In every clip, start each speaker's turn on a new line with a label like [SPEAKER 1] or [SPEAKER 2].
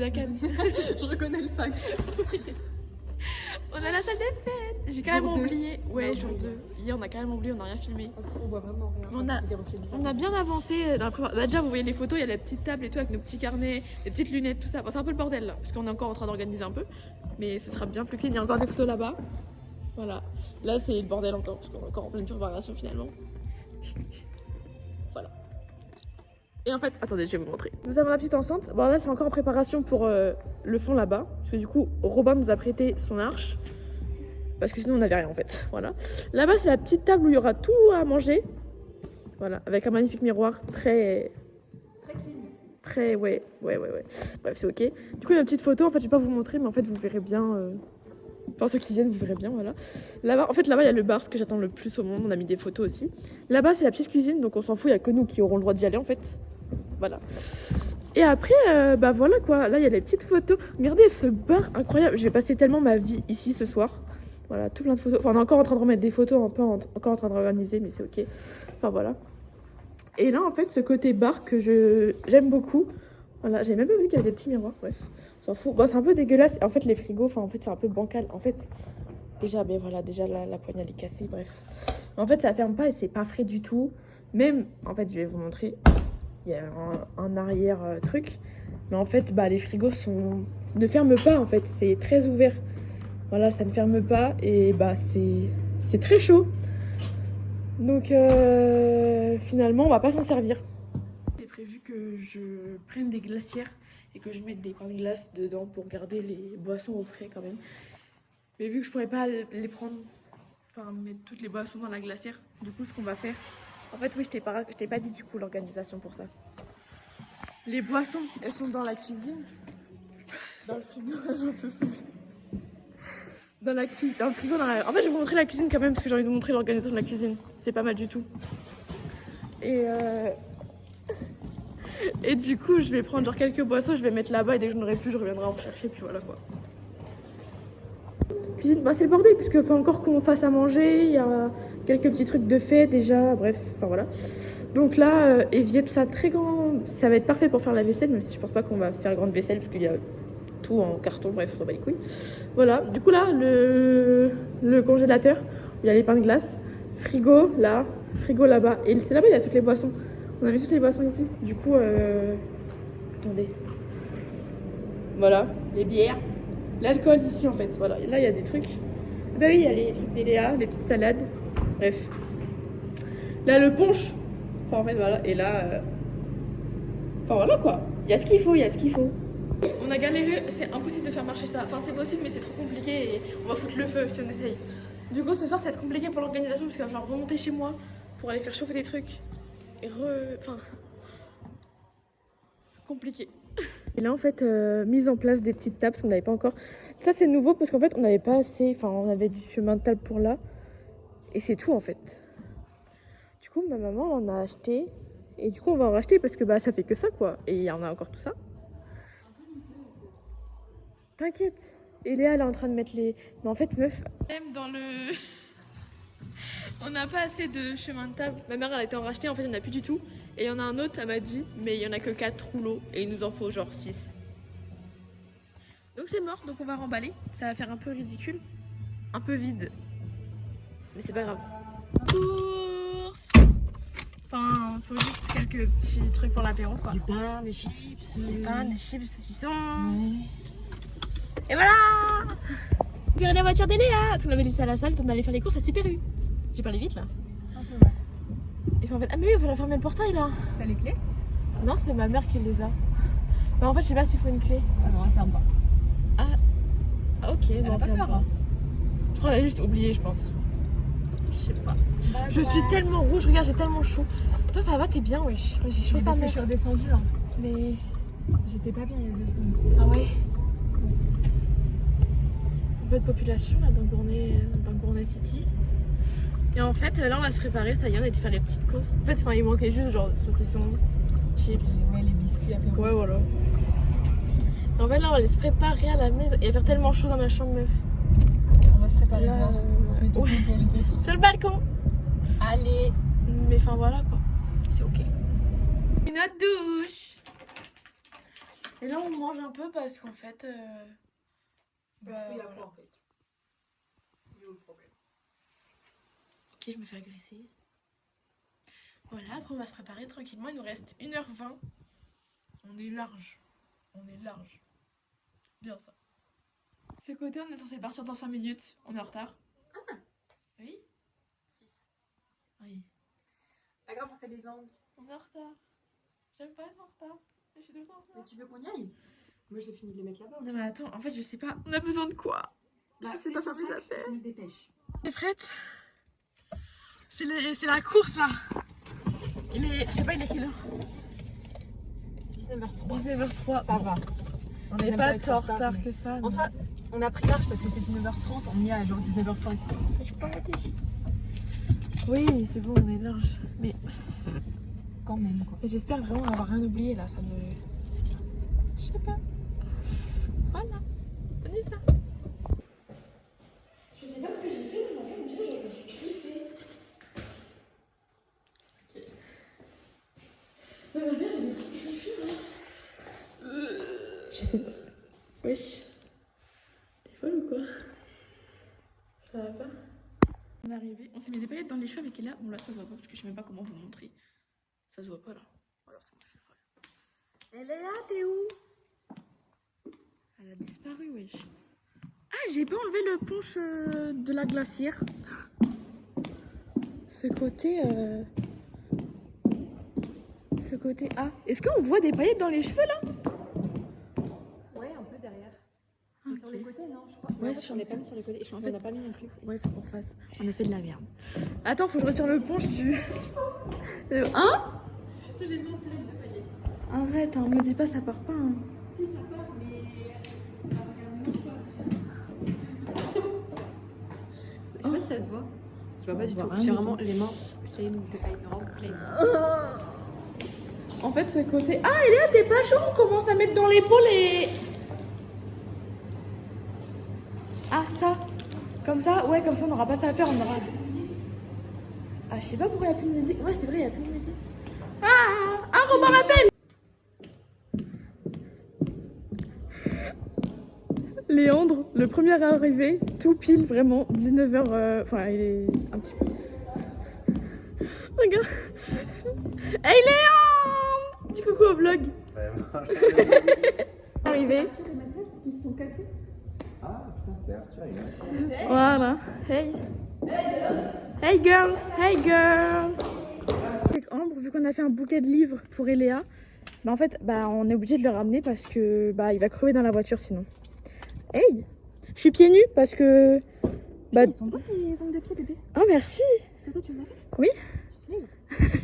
[SPEAKER 1] à Cannes.
[SPEAKER 2] Je reconnais le sac.
[SPEAKER 1] On a la salle des fêtes. J'ai carrément oublié. Ouais, jour 2. Hier, on a carrément oublié, on n'a rien filmé.
[SPEAKER 2] On voit vraiment rien.
[SPEAKER 1] On a bien avancé dans la préparation. Bah, déjà, vous voyez les photos, il y a la petite table et tout avec nos petits carnets, les petites lunettes, tout ça. Bon, c'est un peu le bordel là, parce qu'on est encore en train d'organiser un peu. Mais ce sera bien plus clean. Il y a encore des photos là-bas. Voilà. Là, c'est le bordel encore, parce qu'on est encore en pleine préparation finalement. Voilà. Et en fait, attendez, je vais vous montrer. Nous avons la petite enceinte. Bon, là, c'est encore en préparation pour le fond là-bas. Parce que du coup, Robin nous a prêté son arche. Parce que sinon, on n'avait rien en fait. Voilà. Là-bas, c'est la petite table où il y aura tout à manger. Voilà. Avec un magnifique miroir très clean. Très, ouais. Bref, c'est ok. Du coup, il y a une petite photo. En fait, je vais pas vous montrer, mais en fait, vous verrez bien. Enfin, ceux qui viennent, vous verrez bien, voilà. Là-bas, en fait, là-bas, il y a le bar, ce que j'attends le plus au monde. On a mis des photos aussi. Là-bas, c'est la petite cuisine, donc on s'en fout. Il n'y a que nous qui aurons le droit d'y aller, en fait. Voilà. Et après, bah voilà quoi. Là, il y a les petites photos. Regardez ce bar incroyable. Je vais passer tellement ma vie ici ce soir. Voilà, tout plein de photos. Enfin, on est encore en train de remettre des photos, encore en train de réorganiser, mais c'est ok. Enfin, voilà. Et là, en fait, ce côté bar que j'aime beaucoup. Voilà, j'ai même pas vu qu'il y avait des petits miroirs. Bref, on s'en fout. Bon, c'est un peu dégueulasse. En fait, les frigos, enfin, en fait, c'est un peu bancal. En fait, déjà, mais voilà, déjà la poignée elle est cassée. Bref. En fait, ça ferme pas et c'est pas frais du tout. Même, en fait, je vais vous montrer. Il y a un arrière truc. Mais en fait, bah, les frigos ne ferment pas. En fait, c'est très ouvert. Voilà, ça ne ferme pas et bah c'est très chaud. Donc finalement, on va pas s'en servir. J'ai prévu que je prenne des glacières et que je mette des pains de glace dedans pour garder les boissons au frais quand même. Mais vu que je pourrais pas les prendre, enfin mettre toutes les boissons dans la glacière, du coup ce qu'on va faire. En fait oui, je t'ai pas dit du coup l'organisation pour ça. Les boissons, elles sont dans la cuisine. Dans le frigo, j'en peux plus. Dans le frigo, En fait, je vais vous montrer la cuisine quand même, parce que j'ai envie de vous montrer l'organisation de la cuisine. C'est pas mal du tout. Et du coup, je vais prendre genre quelques boissons, je vais mettre là-bas et dès que je n'aurai plus, je reviendrai en rechercher, puis voilà quoi. Cuisine, bah c'est le bordel, puisqu'il faut encore qu'on fasse à manger, il y a quelques petits trucs de fait déjà, bref, enfin voilà. Donc là, évier, tout ça, très grand, ça va être parfait pour faire la vaisselle, même si je pense pas qu'on va faire grande vaisselle, parce qu'il y a tout en carton, bref, on va les couilles. Voilà, du coup là, le congélateur, où il y a les pains de glace, frigo là, frigo là-bas, et c'est là-bas il y a toutes les boissons. On a mis toutes les boissons ici, du coup, attendez. Voilà, les bières, l'alcool ici en fait, voilà, et là il y a des trucs. Bah oui, il y a les trucs des Léa, les petites salades, bref. Là le punch, enfin en fait voilà, et là, enfin voilà quoi, il y a ce qu'il faut, il y a ce qu'il faut. On a galéré, c'est impossible de faire marcher ça. Enfin, c'est possible, mais c'est trop compliqué et on va foutre le feu si on essaye. Du coup, ce soir, ça va être compliqué pour l'organisation parce qu'il va falloir remonter chez moi pour aller faire chauffer des trucs. Et Enfin. Compliqué. Et là, en fait, mise en place des petites tables, on n'avait pas encore. Ça, c'est nouveau parce qu'en fait, on n'avait pas assez. Enfin, on avait du chemin de table pour là. Et c'est tout en fait. Du coup, ma maman, elle en a acheté. Et du coup, on va en racheter parce que bah, ça fait que ça quoi. Et il y en a encore tout ça. T'inquiète. Et Léa, elle est en train de mettre les... Mais en fait, meuf... Même dans le... On n'a pas assez de chemin de table. Ma mère, elle a été en racheter, en fait, il n'y en a plus du tout. Et il y en a un autre, elle m'a dit, mais il n'y en a que 4 rouleaux. Et il nous en faut genre 6. Donc c'est mort, donc on va remballer. Ça va faire un peu ridicule. Un peu vide. Mais c'est pas grave. Course. Enfin, faut juste quelques petits trucs pour l'apéro, quoi.
[SPEAKER 2] Du pain, des chips.
[SPEAKER 1] Du pain, des chips, du saucisson. Ouais. Et voilà! J'ai regardé la voiture d'Eléa! On avait laissé à la salle, on allait faire les courses à Super U. J'ai parlé vite là?
[SPEAKER 2] Un peu ouais.
[SPEAKER 1] Et en fait, ah mais oui, il faut la fermer le portail là!
[SPEAKER 2] T'as les clés?
[SPEAKER 1] Non, c'est ma mère qui les a. Mais en fait, je sais pas s'il faut une clé.
[SPEAKER 2] Ah non, elle ferme pas.
[SPEAKER 1] Ah, ok, bon, on ferme pas. Je crois qu'elle a juste oublié, je pense. Je sais pas. Je suis tellement rouge, regarde, j'ai tellement chaud. Toi, ça va, t'es bien, wesh. Ouais, j'ai chaud, ça
[SPEAKER 2] parce que je suis redescendue là.
[SPEAKER 1] Mais.
[SPEAKER 2] J'étais pas bien il y a 2 secondes.
[SPEAKER 1] Ah ouais? Un peu de population là dans Gournay City. Et en fait là on va se préparer, ça y est, on a été faire les petites courses. En fait enfin, il manquait juste genre saucisson, chips.
[SPEAKER 2] Ouais, les biscuits apéro.
[SPEAKER 1] Ouais voilà. Et en fait là on va aller se préparer à la maison. Il va faire tellement chaud dans ma chambre meuf.
[SPEAKER 2] On va se préparer
[SPEAKER 1] là,
[SPEAKER 2] dehors. On va se mettre au pour les autres.
[SPEAKER 1] Sur le balcon.
[SPEAKER 2] Allez.
[SPEAKER 1] Mais enfin voilà quoi. C'est ok. Une autre douche. Et là, on mange un peu parce qu'en fait.
[SPEAKER 2] Parce qu'il y a
[SPEAKER 1] voilà.
[SPEAKER 2] quoi en fait? Il est où le problème?
[SPEAKER 1] Ok, je me fais agresser. Voilà, après on va se préparer tranquillement. Il nous reste 1h20. On est large. On est large. Bien ça. Ce côté, on est censé partir dans 5 minutes. On est en retard.
[SPEAKER 2] Ah.
[SPEAKER 1] Oui?
[SPEAKER 2] 6.
[SPEAKER 1] Oui.
[SPEAKER 2] Pas grave, on fait les angles.
[SPEAKER 1] On est en retard. J'aime pas être en retard. Je suis tout le temps en retard.
[SPEAKER 2] Mais tu veux qu'on y aille? Moi je l'ai fini de les mettre là-bas.
[SPEAKER 1] Non mais attends, en fait je sais pas. On a besoin de quoi?
[SPEAKER 2] Bah,
[SPEAKER 1] je sais pas faire mes affaires.
[SPEAKER 2] Je me dépêche.
[SPEAKER 1] T'es prête? C'est la course là. Il est. Je sais pas, il est quelle heure?
[SPEAKER 2] 19h03.
[SPEAKER 1] 19h03.
[SPEAKER 2] Ça va.
[SPEAKER 1] On n'est
[SPEAKER 2] J'aime
[SPEAKER 1] pas
[SPEAKER 2] pas être
[SPEAKER 1] tant en
[SPEAKER 2] en retard,
[SPEAKER 1] retard
[SPEAKER 2] mais-
[SPEAKER 1] que ça.
[SPEAKER 2] En soi, on a pris l'âge parce que c'est 19h30, on y est à genre 19h05.
[SPEAKER 1] Je peux arrêter. Oui, c'est bon, on est large. Mais
[SPEAKER 2] Quand même quoi.
[SPEAKER 1] j'espère vraiment avoir rien oublié là. Ça me. Je sais pas. Voilà. On est là. Je sais pas ce que j'ai fait, mais en fait, on dirait que je me suis griffée. Ok. Non, mais regarde, j'ai des petites griffures là. Je sais pas. Wesh. T'es folle ou quoi? Ça va pas? On est arrivé. On s'est mis des paillettes dans les cheveux avec Ella. Bon, là, ça se voit pas parce que je sais même pas comment vous montrer. Ça se voit pas là. Alors, c'est moi, je suis folle. Elle est là, t'es où? Elle a disparu, wesh. Ah, j'ai pas enlevé le punch de la glacière. Ce côté. Ce côté. Ah, est-ce qu'on voit des paillettes dans les cheveux là?
[SPEAKER 2] Ouais, un peu derrière.
[SPEAKER 1] Ah,
[SPEAKER 2] Sur
[SPEAKER 1] ok.
[SPEAKER 2] les côtés, non, je crois.
[SPEAKER 1] Ouais,
[SPEAKER 2] En fait,
[SPEAKER 1] sur
[SPEAKER 2] on
[SPEAKER 1] les-
[SPEAKER 2] n'est pas mis sur les côtés. Et je
[SPEAKER 1] En
[SPEAKER 2] pense
[SPEAKER 1] fait-
[SPEAKER 2] qu'on n'a pas mis non plus.
[SPEAKER 1] Ouais, faut qu'on fasse. On a fait de la merde. Attends, faut que je retire le punch du. Hein?
[SPEAKER 2] J'ai les mains pleines de paillettes.
[SPEAKER 1] Arrête, hein, me dis pas, ça part pas. Hein.
[SPEAKER 2] Si, ça part, mais. Regarde-moi pas. Je sais pas si ça se voit. Tu vois
[SPEAKER 1] On
[SPEAKER 2] pas du
[SPEAKER 1] voit
[SPEAKER 2] tout.
[SPEAKER 1] rien
[SPEAKER 2] J'ai
[SPEAKER 1] du
[SPEAKER 2] vraiment
[SPEAKER 1] tout.
[SPEAKER 2] les mains pleines de paillettes. Vraiment pleines.
[SPEAKER 1] En fait, ce côté. Ah, Eléa, t'es pas chaud? On commence à mettre dans l'épaule et. Ah, ça. Comme ça, ouais, comme ça, on n'aura pas ça à faire. On aura. Ah, je sais pas pourquoi il n'y a plus de musique. Ouais, c'est vrai, il n'y a plus de musique. Ah, Robin m'appelle! Léandre, le premier arrivé, tout pile, vraiment, 19h. Enfin, il est un petit peu. Regarde. Hey Léandre! Dis coucou au vlog. Arrivé.
[SPEAKER 2] Ils se sont cassés.
[SPEAKER 3] Ah putain, c'est Arthur.
[SPEAKER 1] Voilà. Hey. Hey girl. Hey girl. Avec Ambre, vu qu'on a fait un bouquet de livres pour Eléa, bah en fait, bah on est obligé de le ramener parce que bah il va crever dans la voiture sinon. Hey. Je suis pieds nus parce que. Bah.
[SPEAKER 2] Ils sont beaux tes ongles de pied, bébé.
[SPEAKER 1] Oh merci.
[SPEAKER 2] C'est toi, tu les as fait?
[SPEAKER 1] Oui.
[SPEAKER 2] Tu sais.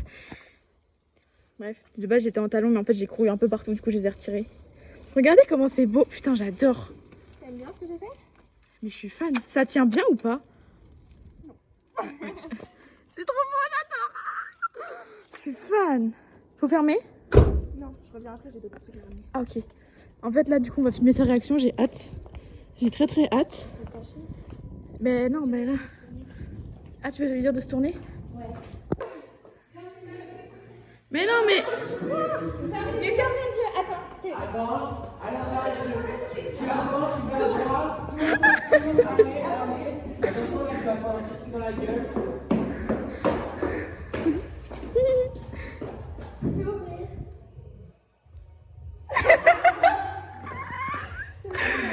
[SPEAKER 1] Bref, de base j'étais en talons, mais en fait j'ai couru un peu partout, du coup je les ai retirés. Regardez comment c'est beau. Putain, j'adore.
[SPEAKER 2] T'aimes bien ce que j'ai fait?
[SPEAKER 1] Mais je suis fan. Ça tient bien ou pas? Non. C'est trop beau, j'adore. Je suis fan. Faut fermer?
[SPEAKER 2] Non, je reviens après, j'ai d'autres trucs à ramener.
[SPEAKER 1] Ah ok. En fait là du coup on va filmer sa réaction, j'ai hâte. J'ai très très hâte.
[SPEAKER 2] T'es fâchée?
[SPEAKER 1] Mais non, mais là... Ah, tu veux lui dire de se tourner?
[SPEAKER 2] Ouais.
[SPEAKER 1] Mais non, mais...
[SPEAKER 2] Mais ferme les yeux, attends.
[SPEAKER 3] Avance, à la base, tu avances, tu vas à droite, allez. Attention, là, tu vas prendre un truc dans la gueule.
[SPEAKER 2] Tu peux ouvrir.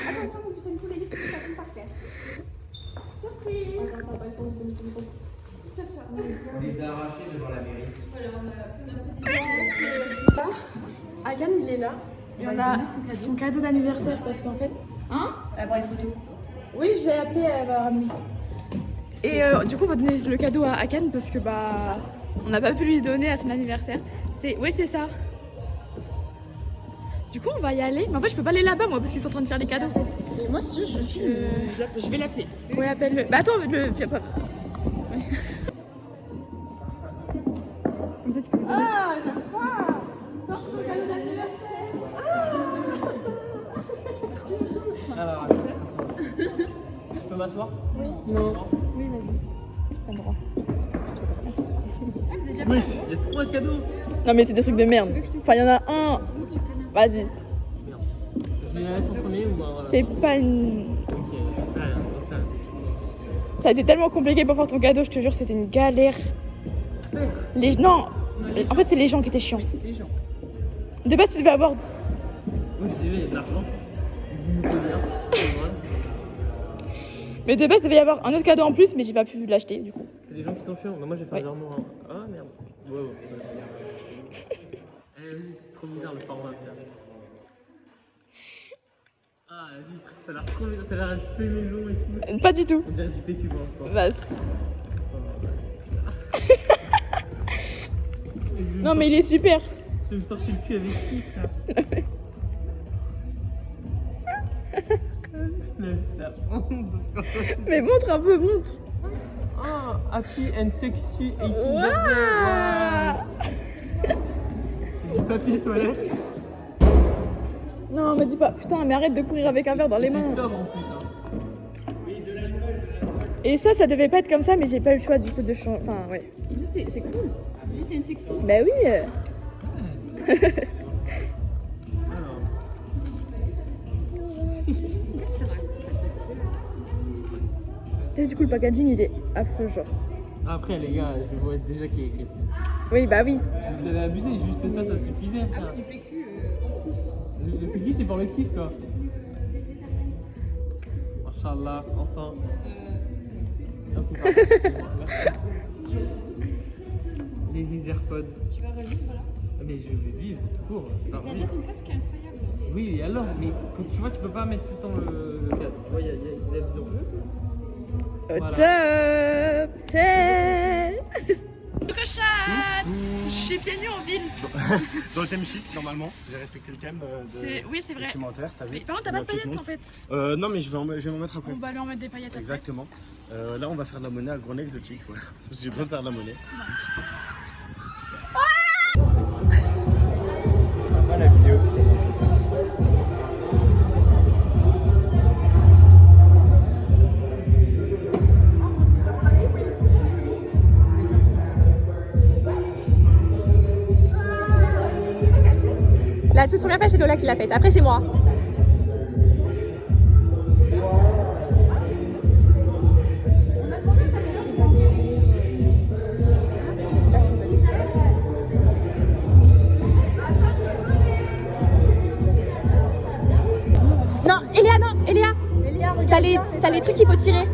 [SPEAKER 2] Attention, faut que tu tiennes tous les livres qui s'appuient par terre. Surprise.
[SPEAKER 3] On les a arrachés devant la mairie.
[SPEAKER 1] Agan, il est là. Et on a son cadeau d'anniversaire parce qu'en fait... Hein?
[SPEAKER 2] L'appareil photo.
[SPEAKER 1] Oui, je l'ai appelé, elle va ramener. Et du coup, on va donner le cadeau à Akan parce que bah... On n'a pas pu lui donner à son anniversaire. Oui, c'est ça. Du coup, on va y aller. Mais en fait, je peux pas aller là-bas, moi, parce qu'ils sont en train de faire les cadeaux.
[SPEAKER 2] Et moi, si je filme, je vais l'appeler.
[SPEAKER 1] Oui, appelle-le. Bah attends, fais pas. Ouais. Comme ça, tu peux lui donner.
[SPEAKER 2] Ah, j'aime pas. Non, je peux cadeau d'anniversaire.
[SPEAKER 3] Alors, je peux m'asseoir?
[SPEAKER 1] Non. Oui, vas-y. T'as le droit. Merci.
[SPEAKER 3] Oui, il y a 3 cadeaux.
[SPEAKER 1] Non, mais c'est des trucs de merde. Enfin, il y en a un. Vas-y.
[SPEAKER 3] Merde.
[SPEAKER 4] Je vais la mettre en premier ou alors,
[SPEAKER 1] C'est pas une.
[SPEAKER 4] Ok, je sais rien, je sais rien.
[SPEAKER 1] Ça a été tellement compliqué pour faire ton cadeau, je te jure, c'était une galère. Les... Non, en fait, c'est les gens qui étaient chiants.
[SPEAKER 4] Les gens.
[SPEAKER 1] De base, tu devais avoir.
[SPEAKER 4] Moi, je disais, il y a de l'argent. Vous mettez bien. Voilà.
[SPEAKER 1] Mais de base, il devait y avoir un autre cadeau en plus, mais j'ai pas pu l'acheter du coup.
[SPEAKER 4] C'est des gens qui sont chiants. Non, moi, j'ai fait
[SPEAKER 1] Ouais.
[SPEAKER 4] un virement. Ah merde. Ouais. Eh, vas-y, c'est trop bizarre le format. Merde. Ah, la vitre, ça a l'air trop bizarre. Ça a l'air d'être fait maison et tout.
[SPEAKER 1] Pas du tout.
[SPEAKER 4] On dirait du PQ pour l'instant.
[SPEAKER 1] Bah, non, mais il est super.
[SPEAKER 4] Je vais me torcher le cul avec qui, frère? C'est la honte.
[SPEAKER 1] Mais montre un peu, montre.
[SPEAKER 4] Ah, happy and sexy 18
[SPEAKER 1] Waouh.
[SPEAKER 4] birthday. C'est du papier toilette.
[SPEAKER 1] Non, me dis pas. Putain, mais arrête de courir avec un verre dans les
[SPEAKER 4] C'est
[SPEAKER 1] mains.
[SPEAKER 4] sobre en plus. Hein.
[SPEAKER 1] Et ça devait pas être comme ça, mais j'ai pas eu le choix du coup de changer. Enfin, ouais.
[SPEAKER 2] C'est cool. C'est juste une sexy.
[SPEAKER 1] Bah oui.
[SPEAKER 4] Alors.
[SPEAKER 1] Et du coup, le packaging il est affreux, genre.
[SPEAKER 4] Après, les gars, je vois déjà qu'il est écrit dessus.
[SPEAKER 1] Oui, bah oui.
[SPEAKER 4] Vous avez abusé, juste ça, ça suffisait.
[SPEAKER 2] Ah
[SPEAKER 4] frère.
[SPEAKER 2] oui, du PQ.
[SPEAKER 4] Le PQ, c'est pour le kiff, quoi. Inch'Allah, enfin. Hop, on part. Merci. Les AirPods.
[SPEAKER 2] Tu vas revivre, voilà.
[SPEAKER 4] Ah, mais je vais vivre tout court, c'est pas
[SPEAKER 2] T'as
[SPEAKER 4] vrai.
[SPEAKER 2] déjà ton casque qui est incroyable.
[SPEAKER 4] Oui, et alors, mais tu vois, tu peux pas mettre tout le temps le casque. Tu vois, il y a besoin.
[SPEAKER 1] Au
[SPEAKER 4] Voilà.
[SPEAKER 1] top. Hey.
[SPEAKER 2] Cochade. Je suis pieds nus en ville.
[SPEAKER 5] Dans le thème sheet, normalement, j'ai respecté le thème
[SPEAKER 2] Oui, c'est vrai.
[SPEAKER 5] documentaire, t'as vu?
[SPEAKER 2] Mais par contre, t'as pas de
[SPEAKER 5] Tout le
[SPEAKER 2] paillettes
[SPEAKER 5] monde.
[SPEAKER 2] en fait.
[SPEAKER 5] Non, mais je vais m'en mettre après.
[SPEAKER 2] On va lui en mettre des paillettes après.
[SPEAKER 5] Exactement. Là, on va faire de la monnaie à Grenay exotique. Voilà. Parce que j'ai besoin de faire de la monnaie. C'est sympa la vidéo qui commence comme ça.
[SPEAKER 6] La toute première page, c'est Lola qui l'a faite. Après, c'est moi. Non, Eléa, non, Eléa. T'as les trucs qu'il faut tirer.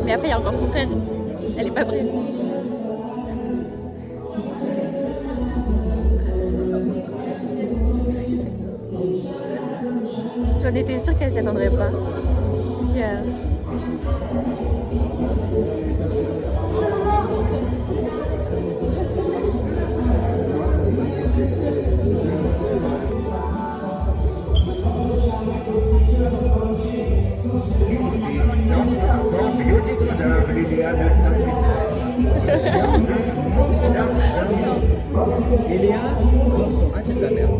[SPEAKER 6] Mais après, il y a encore son frère. Elle est pas prête. J'en étais sûre qu'elle s'y attendrait pas. Je dis,
[SPEAKER 7] C'est 100% biodégradable, Eléa, ne t'inquiète pas. Eléa, attention, ah c'est de la merde.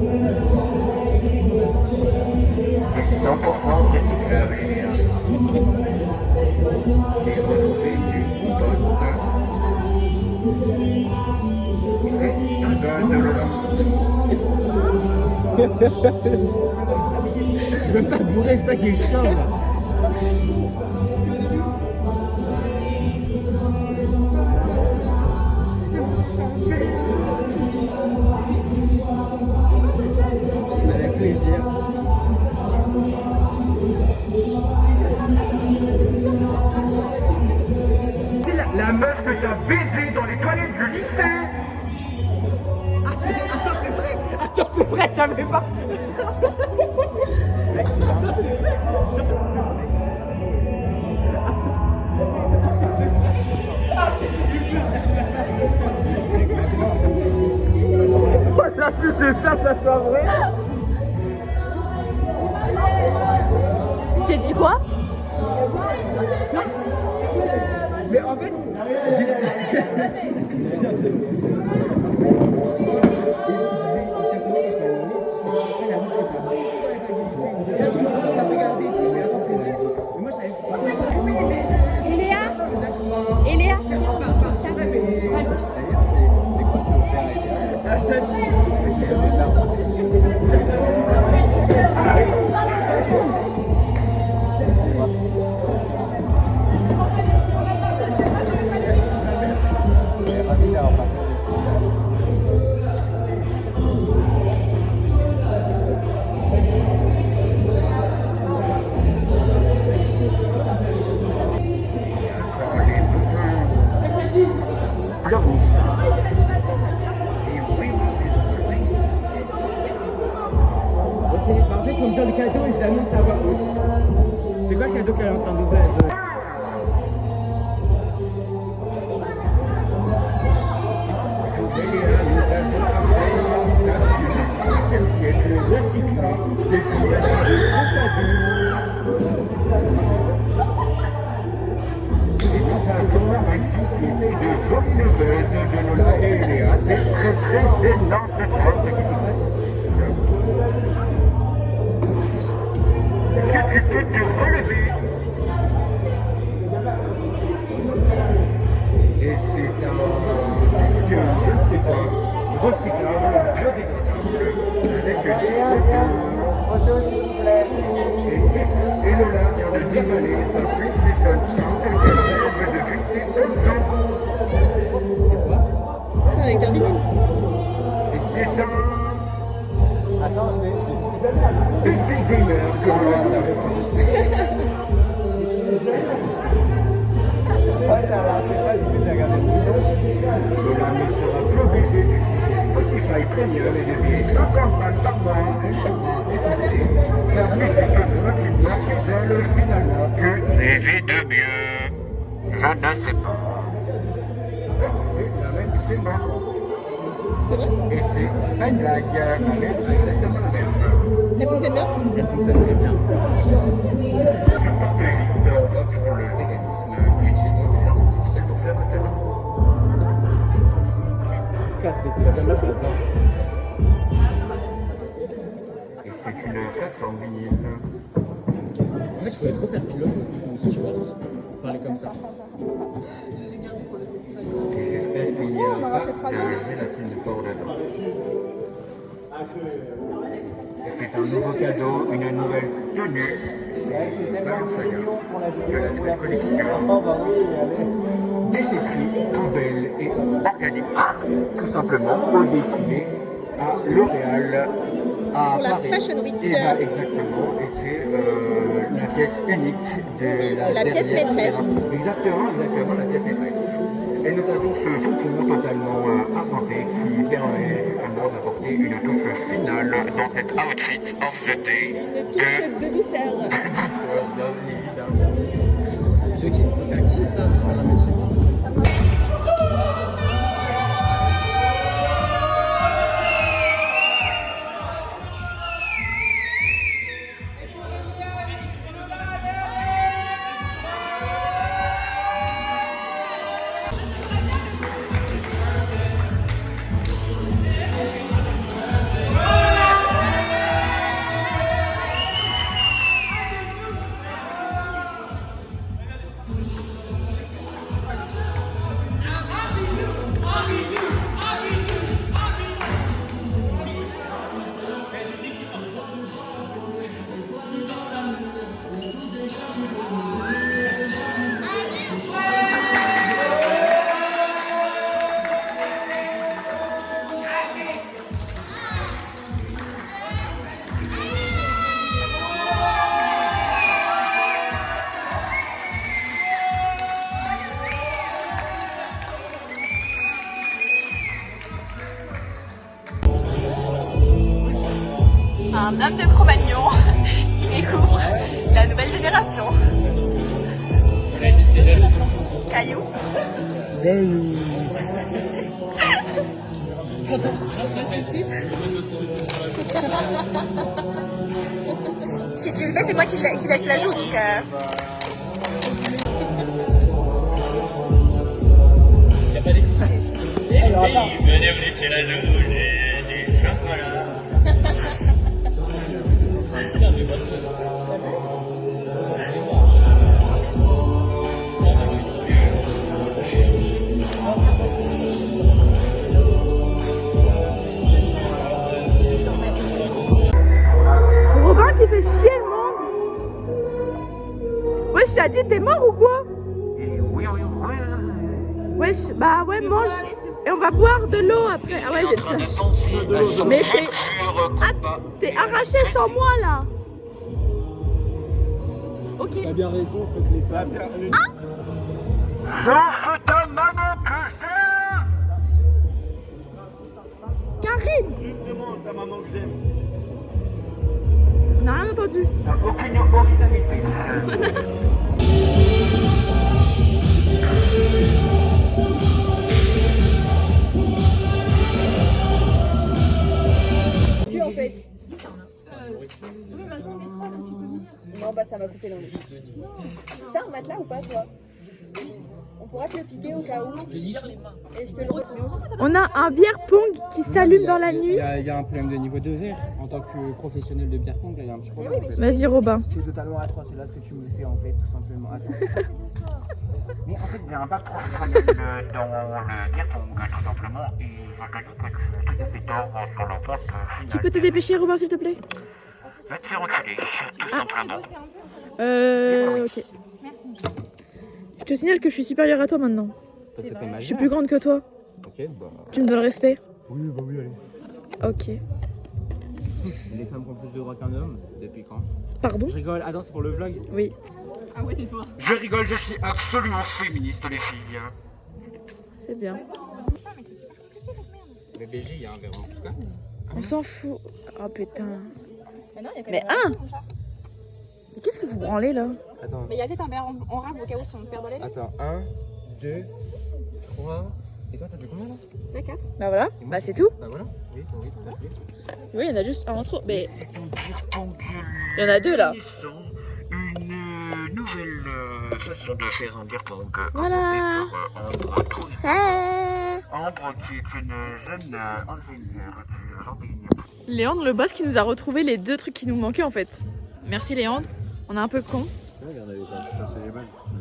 [SPEAKER 7] C'est 100% recyclable, Eléa. C'est retrouvé du compost. C'est un gars de Lola.
[SPEAKER 5] Je veux pas te bourrer ça qui est chiant, genre. Avec plaisir.
[SPEAKER 7] C'est la meuf que t'as baisée dans les toilettes du lycée.
[SPEAKER 5] Ah, attends, c'est vrai. Attends, c'est vrai, j'avais pas.
[SPEAKER 7] Voilà, plus j'ai peur que ça soit vrai.
[SPEAKER 6] j'ai dit quoi?
[SPEAKER 5] Mais en fait, j'ai.
[SPEAKER 6] Eléa,
[SPEAKER 5] En fait, faut me dire le cadeau et je l'annonce à voix haute. C'est quoi le cadeau qu'elle est en train d'ouvrir?
[SPEAKER 7] Qui essaye de voler le buzz de Lola et Eléa. C'est très gênant ce soir, ce qui se passe ici. Est-ce que tu peux te relever? Et c'est un disque, je ne sais pas, recyclable, biodégradable, avec des photos, s'il vous plaît. Et Lola vient de déballer sa PlayStation 5 qu'elle rêve depuis ses 11 ans. C'est quoi?
[SPEAKER 6] c'est un lecteur vinyle.
[SPEAKER 7] Et c'est un
[SPEAKER 3] Attends, je vais.
[SPEAKER 7] PC gamer que Lola.
[SPEAKER 3] Ouais, t'as lancé pas, du coup, j'ai regardé le bouton.
[SPEAKER 7] Lola ne sera plus obligée d'utiliser Spotify Premium et de payer 50 balles par mois et chaque mois écouter sa musique gratuitement chez elle finalement. Que rêver de mieux? Je ne sais pas. C'est la même chez moi.
[SPEAKER 6] C'est vrai?
[SPEAKER 7] Et c'est pas une blague. Ma mère a exactement la même.
[SPEAKER 6] Elle fonctionne bien?
[SPEAKER 7] Elle fonctionne très bien. Je partage une Europe pour le véganisme qui utilise l'intelligence artificielle pour faire un cadeau.
[SPEAKER 5] Casse les couilles.
[SPEAKER 7] Et c'est une plateforme vinyle.
[SPEAKER 5] En fait, je pourrais trop faire pilote ou steward. Parler comme ça.
[SPEAKER 7] Et j'espère qu'il n'y
[SPEAKER 6] on en
[SPEAKER 7] a pas
[SPEAKER 6] rachètera
[SPEAKER 7] de
[SPEAKER 6] d'autres.
[SPEAKER 7] gélatine de porc dedans. Et c'est un nouveau cadeau, une nouvelle tenue.
[SPEAKER 3] Ouais, c'est tellement mignon pour la vidéo.
[SPEAKER 7] De la nouvelle collection.
[SPEAKER 3] Oh, bah oui, allez.
[SPEAKER 7] Déchetterie, poubelle et organique. Tout simplement au défilé à L'Oréal à
[SPEAKER 6] Pour la
[SPEAKER 7] Paris.
[SPEAKER 6] Fashion Week.
[SPEAKER 7] Et bah, exactement, et c'est la pièce unique de
[SPEAKER 6] Oui,
[SPEAKER 7] la
[SPEAKER 6] c'est la pièce
[SPEAKER 7] dernière
[SPEAKER 6] maîtresse.
[SPEAKER 7] génération. Exactement, la pièce maîtresse. Et nous avons ce faucon totalement argenté qui permet justement d'apporter une touche finale dans cet outfit of the day.
[SPEAKER 6] Une touche de douceur.
[SPEAKER 7] Bien évidemment.
[SPEAKER 5] C'est à qui ça? Je vais la mettre chez moi.
[SPEAKER 8] Un homme de Cro-Magnon qui découvre la nouvelle génération. Caillou.
[SPEAKER 6] Si tu le fais, c'est moi qui lâche la joue, donc...
[SPEAKER 1] Wesh, bah ouais, mange. Et on va boire de l'eau après. Ah ouais, j'ai de ça. Mais t'es arraché sans moi là. Ok.
[SPEAKER 5] T'as bien raison, faut que les femmes.
[SPEAKER 7] Sauf ta maman que ça.
[SPEAKER 1] Karine.
[SPEAKER 5] Justement, ta maman que j'aime.
[SPEAKER 1] On n'a rien entendu.
[SPEAKER 7] T'as aucune originalité.
[SPEAKER 6] En fait. Non, bah ça m'a coupé l'envie. T'as un matelas ou pas, toi? On pourra te le piquer au cas où. Et je te le remets.
[SPEAKER 1] On a un bière pong qui s'allume dans la nuit.
[SPEAKER 5] Il y a un problème de niveau de verre. En tant que professionnel de bière pong, là, il y a un petit problème. En fait.
[SPEAKER 1] Vas-y, Robin.
[SPEAKER 5] Ce qui est totalement atroce, c'est là ce que tu me fais en fait, tout simplement. Attends. Mais en fait, j'ai un bac professionnel dans le bière pong, tout simplement. Et je te dis que tu es pétard sur la porte.
[SPEAKER 1] Tu peux te dépêcher, Robin, s'il te plaît?
[SPEAKER 7] Va te faire enculer, tout simplement.
[SPEAKER 1] Ok. Je te signale que je suis supérieure à toi maintenant. Je suis plus grande que toi.
[SPEAKER 5] Ok, bah.
[SPEAKER 1] Tu me dois le respect?
[SPEAKER 5] Oui, bah oui, allez.
[SPEAKER 1] Ok.
[SPEAKER 5] Les femmes ont plus de droits qu'un homme, depuis quand?
[SPEAKER 1] Pardon?
[SPEAKER 5] Je rigole, attends, c'est pour le vlog?
[SPEAKER 1] Oui.
[SPEAKER 8] Ah ouais, tais-toi.
[SPEAKER 7] Je rigole, je suis absolument féministe, les filles.
[SPEAKER 1] C'est bien.
[SPEAKER 5] Mais BG, il y a un verre en tout cas.
[SPEAKER 1] On s'en fout. Oh putain.
[SPEAKER 8] Mais non, il y a quand
[SPEAKER 1] Mais
[SPEAKER 8] même comme ça.
[SPEAKER 1] Mais qu'est-ce que vous branlez là?
[SPEAKER 5] Attends,
[SPEAKER 8] Mais il y a peut-être un verre en rab au cas où si on perd de la vie.
[SPEAKER 5] attends, 1, 2, 3. Et toi, t'as fait combien là?
[SPEAKER 8] La 4.
[SPEAKER 1] Bah voilà. Bah c'est tout.
[SPEAKER 5] Bah voilà. Oui, oui, tout à fait.
[SPEAKER 1] Oui, il y en a juste un en trop. Mais il y en a deux là.
[SPEAKER 7] Une nouvelle façon de faire un beer pong.
[SPEAKER 1] Voilà.
[SPEAKER 7] Ambre Trouille.
[SPEAKER 1] Hey.
[SPEAKER 7] Ambre qui est une jeune ingénieure du Jardinier.
[SPEAKER 1] Léandre, le boss qui nous a retrouvé les deux trucs qui nous manquaient en fait. Merci Léandre. On est un peu con.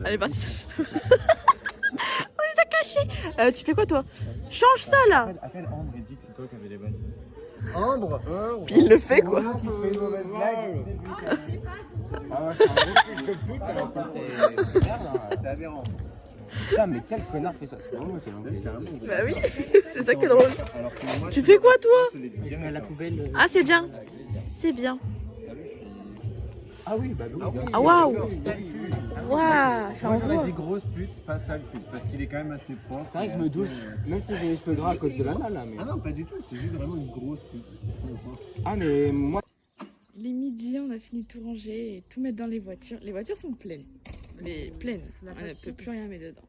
[SPEAKER 1] Elle est partie. On les a cachés. Tu fais quoi toi? Change ça là.
[SPEAKER 9] Appelle Ambre et dis que c'est toi qui avais les balles. Ambre.
[SPEAKER 1] Puis il le fait quoi.
[SPEAKER 9] Qui fait une mauvaise blague, c'est lui.
[SPEAKER 5] Ah ouais, c'est un gros fils de pute alors que
[SPEAKER 9] C'est aberrant.
[SPEAKER 5] Putain, mais quel connard fait ça? C'est vraiment, c'est vraiment.
[SPEAKER 1] Bah oui, c'est ça qui est drôle.
[SPEAKER 9] Alors que moi,
[SPEAKER 1] Tu fais quoi toi?
[SPEAKER 9] je l'ai dit direct.
[SPEAKER 5] La poubelle.
[SPEAKER 1] Ah c'est bien. C'est bien.
[SPEAKER 5] Ah oui, bah oui.
[SPEAKER 1] Ah waouh. Waouh, ça
[SPEAKER 9] Moi j'aurais
[SPEAKER 1] envoie.
[SPEAKER 9] dit grosse pute, pas sale pute, parce qu'il est quand même assez propre.
[SPEAKER 5] C'est vrai que je me douche, même si j'ai les cheveux gras à cause de l'anal là. Mais...
[SPEAKER 9] Ah non, pas du tout, c'est juste vraiment une grosse pute.
[SPEAKER 5] Ah, mais moi.
[SPEAKER 1] Il est midi, on a fini de tout ranger et tout mettre dans les voitures. Les voitures sont pleines. Mais pleines. On ne peut plus rien mettre dedans.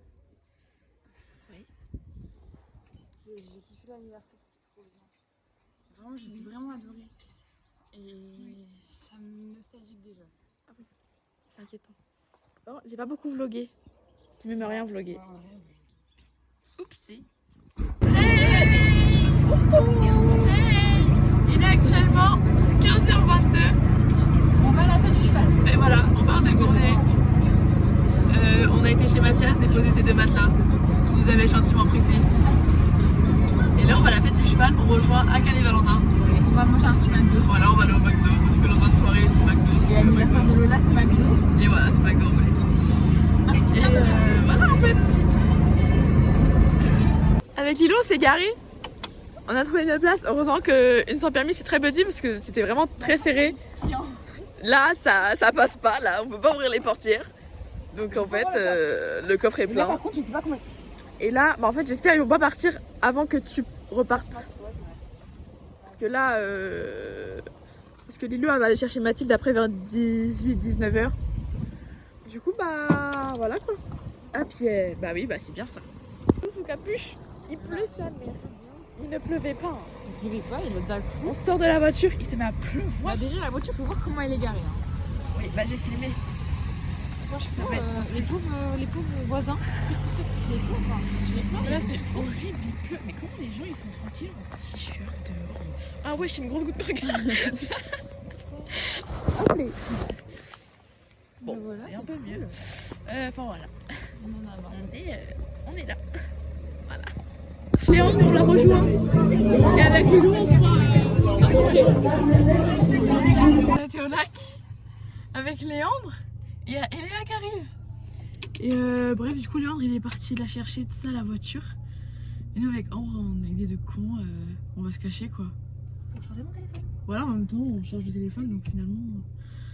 [SPEAKER 1] Oui.
[SPEAKER 2] J'ai kiffé l'anniversaire, c'est trop bien. Vraiment, j'ai vraiment adoré. Et ça me nostalgique déjà.
[SPEAKER 1] Ah oui, c'est inquiétant. Oh, j'ai pas beaucoup vlogué. J'ai même rien vlogué. Oupsie. Il est actuellement 15h22. On va à la fête du cheval. Et voilà, on part de Gournay. On a été chez Mathias déposer ses deux matelas qu'il nous avait gentiment prêtés. Et là on va à la fête du cheval, on rejoint Akan et Valentin. On va manger un petit McDo. Voilà, on va aller au McDo parce que l'endroit de soirée c'est McDo. Et l'anniversaire de Lola c'est McDo. Et voilà, c'est McDo. Et voilà en fait. Avec Lilo on s'est garé. On a trouvé une place. Heureusement qu'une sans permis c'est très petit parce que c'était vraiment très serré. Là ça passe pas, là on peut pas ouvrir les portières. Donc en fait le coffre est plein.
[SPEAKER 6] Par contre, je sais pas comment.
[SPEAKER 1] Et là, bah en fait j'espère qu'ils vont pas partir avant que tu repartes. Parce que là, parce que Lilo elle va aller chercher Mathilde après vers 18-19h. Du coup bah voilà quoi. Ah puis bah oui bah c'est bien ça. Sous capuche, il pleut sa mère. Il ne pleuvait pas.
[SPEAKER 2] Il pleuvait pas, il a d'un coup.
[SPEAKER 1] On sort de la voiture, il s'est mis à pleuvoir.
[SPEAKER 2] Bah, déjà, la voiture, faut voir comment elle est garée. Hein.
[SPEAKER 1] Oui bah j'ai filmé.
[SPEAKER 2] Franchement, les pauvres voisins. Les pauvres, hein. Je les plains.
[SPEAKER 1] Là c'est horrible, il pleut. Mais comment les gens ils sont tranquilles en t-shirt dehors? Ah ouais, j'ai une grosse goutte de regard. Allez. Bon,
[SPEAKER 2] voilà,
[SPEAKER 1] c'est un peu
[SPEAKER 2] cool.
[SPEAKER 1] mieux. Enfin voilà.
[SPEAKER 2] On en a marre.
[SPEAKER 1] On est là. Voilà. Léandre, on l'a rejoint. Et avec Lilo, on se prend à manger. On était au lac avec Léandre. Il y a Eléa qui arrive. Et bref, du coup, Léandre il est parti la chercher, tout ça, la voiture. Et nous, avec Ambre, on a une idée de con, on va se cacher quoi.
[SPEAKER 6] Pour charger mon téléphone.
[SPEAKER 1] Voilà, en même temps, on charge le téléphone, donc finalement.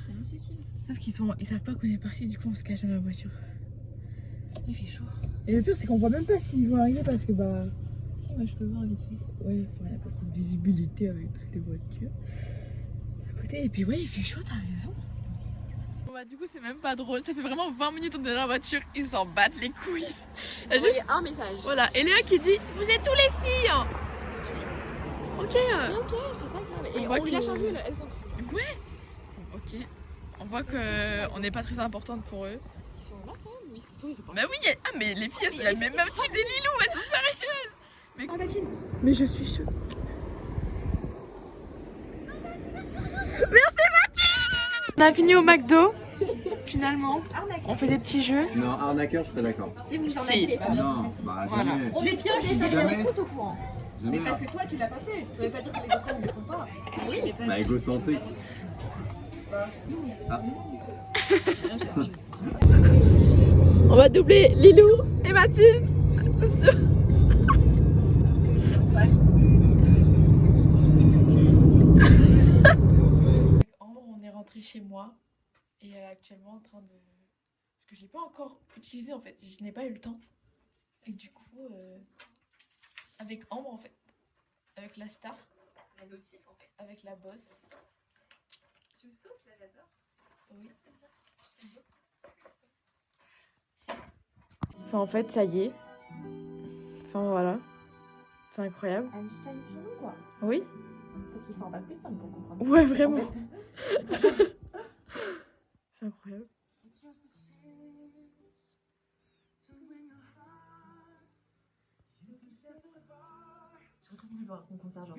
[SPEAKER 6] Finalement, c'est utile.
[SPEAKER 1] Sauf qu'ils savent pas qu'on est parti, du coup, on se cache dans la voiture.
[SPEAKER 6] Il fait chaud.
[SPEAKER 1] Et le pire, c'est qu'on voit même pas s'ils vont arriver parce que bah.
[SPEAKER 6] Si, moi je peux voir vite fait.
[SPEAKER 1] Ouais, il n'y a pas trop de visibilité avec toutes les voitures. Ce côté, et puis ouais, il fait chaud, t'as raison. Bon bah du coup c'est même pas drôle, ça fait vraiment 20 minutes qu'on est dans la voiture, ils s'en battent les couilles. Il y a juste
[SPEAKER 6] un message.
[SPEAKER 1] voilà, et Léa qui dit vous êtes tous les filles. Ok.
[SPEAKER 6] C'est ok, c'est pas grave. Et
[SPEAKER 1] On voit
[SPEAKER 6] on lui lâche
[SPEAKER 1] que-
[SPEAKER 6] un jeu, elles s'en foutent.
[SPEAKER 1] Ouais. Ok. On voit que on n'est pas très importante pour eux.
[SPEAKER 6] Ils sont là quand même, ils sont pas.
[SPEAKER 1] Mais oui, mais les filles elles ont le même type des Lilou, elles sont sérieuses. Mais,
[SPEAKER 6] Ah, Mathilde.
[SPEAKER 1] mais je suis chaude. On a fini au McDo, finalement. On fait des petits jeux.
[SPEAKER 9] Non, arnaqueur, je serais d'accord.
[SPEAKER 6] Si vous en
[SPEAKER 1] Si.
[SPEAKER 6] avez pas.
[SPEAKER 9] Non, bah
[SPEAKER 1] Voilà.
[SPEAKER 9] jamais.
[SPEAKER 6] On les pioche, j'ai
[SPEAKER 9] Jamais.
[SPEAKER 6] rien tout au courant.
[SPEAKER 9] Jamais.
[SPEAKER 6] Mais parce que toi tu l'as pas fait. Ça veut pas dire que les autres ne le font pas. Oui.
[SPEAKER 9] Bah, égocentrique.
[SPEAKER 1] On va doubler Lilou et Mathilde. Avec Ambre, on est rentré chez moi et actuellement en train de. Parce que je l'ai pas encore utilisé en fait, je n'ai pas eu le temps. Et du coup, avec Ambre en fait, avec la star,
[SPEAKER 6] La notice en fait.
[SPEAKER 1] avec la bosse.
[SPEAKER 6] Tu me sauces là, j'adore.
[SPEAKER 1] Oui. Enfin, en fait, ça y est. Enfin, voilà. C'est incroyable.
[SPEAKER 6] Einstein sur nous quoi.
[SPEAKER 1] Oui.
[SPEAKER 6] Parce qu'il faut en pas plus simple pour comprendre.
[SPEAKER 1] Ouais, vraiment.
[SPEAKER 6] En fait.
[SPEAKER 1] C'est incroyable.
[SPEAKER 6] Je retrouve mon concert genre.